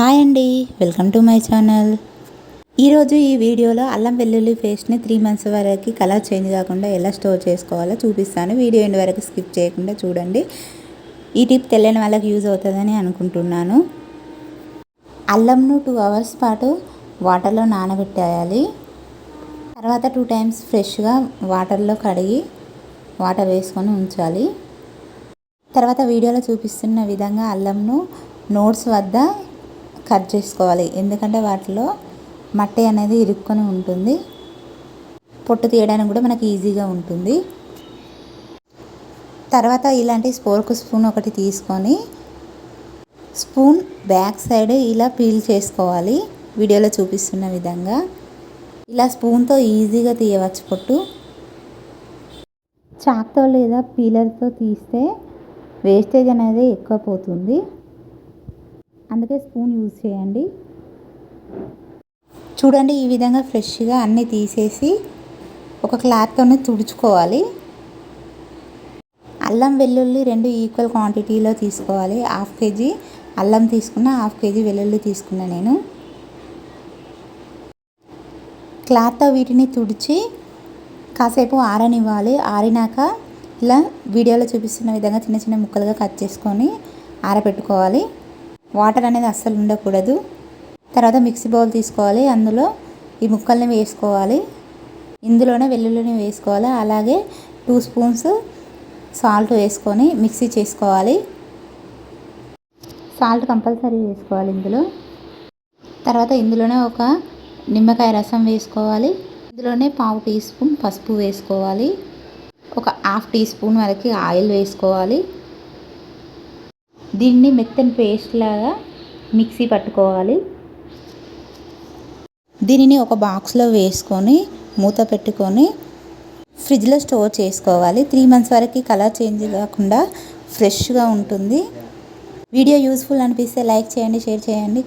Hi అండి, welcome to my channel. ఈరోజు ఈ వీడియోలో అల్లం వెల్లుల్లి పేస్ట్ని 3 months వరకు కలర్ చేంజ్ కాకుండా ఎలా స్టోర్ చేసుకోవాలో చూపిస్తాను. వీడియో ఎండ్ వరకు స్కిప్ చేయకుండా చూడండి. ఈ టిప్ తెలియని వాళ్ళకి యూజ్ అవుతుందని అనుకుంటున్నాను. అల్లంను 2 hours పాటు వాటర్లో నానబెట్టేయాలి. తర్వాత 2 times ఫ్రెష్గా వాటర్లో కడిగి వాటర్ వేసుకొని ఉంచాలి. తర్వాత వీడియోలో చూపిస్తున్న విధంగా అల్లంను నోట్స్ వద్ద కట్ చేసుకోవాలి. ఎందుకంటే వాటిలో మట్టి అనేది ఇరుక్కొని ఉంటుంది. పొట్టు తీయడానికి కూడా మనకి ఈజీగా ఉంటుంది. తర్వాత ఇలాంటి ఫోర్క్ స్పూన్ ఒకటి తీసుకొని స్పూన్ బ్యాక్ సైడ్ ఇలా పీల్ చేసుకోవాలి. వీడియోలో చూపిస్తున్న విధంగా ఇలా స్పూన్తో ఈజీగా తీయవచ్చు పొట్టు. చాక్తో లేదా పీలర్తో తీస్తే వేస్టేజ్ అనేది ఎక్కువ పోతుంది. అందుకే స్పూన్ యూజ్ చేయండి. చూడండి, ఈ విధంగా ఫ్రెష్గా అన్నీ తీసేసి ఒక క్లాత్తోనే తుడుచుకోవాలి. అల్లం వెల్లుల్లి 2 ఈక్వల్ క్వాంటిటీలో తీసుకోవాలి. 1/2 kg అల్లం తీసుకున్న, 1/2 kg వెల్లుల్లి తీసుకున్నా నేను. క్లాత్తో వీటిని తుడిచి కాసేపు ఆరనివ్వాలి. ఆరినాక ఇలా వీడియోలో చూపిస్తున్న విధంగా చిన్న చిన్న ముక్కలుగా కట్ చేసుకొని ఆరబెట్టుకోవాలి. వాటర్ అనేది అస్సలు ఉండకూడదు. తర్వాత మిక్సీ బౌల్ తీసుకోవాలి. అందులో ఈ ముక్కల్ని వేసుకోవాలి. ఇందులోనే వెల్లుల్లిని వేసుకోవాలి. అలాగే 2 spoons సాల్ట్ వేసుకొని మిక్సీ చేసుకోవాలి. సాల్ట్ కంపల్సరీ వేసుకోవాలి ఇందులో. తర్వాత ఇందులోనే ఒక నిమ్మకాయ రసం వేసుకోవాలి. ఇందులోనే 1/2 teaspoon పసుపు వేసుకోవాలి. ఒక 1/2 teaspoon వరకు ఆయిల్ వేసుకోవాలి. దీన్ని మెత్తని పేస్ట్ లాగా మిక్సీ పట్టుకోవాలి. దీనిని ఒక బాక్స్లో వేసుకొని మూత పెట్టుకొని ఫ్రిడ్జ్లో స్టోర్ చేసుకోవాలి. 3 months వరకు కలర్ చేంజ్ కాకుండా ఫ్రెష్గా ఉంటుంది. వీడియో యూస్ఫుల్ అనిపిస్తే లైక్ చేయండి, షేర్ చేయండి.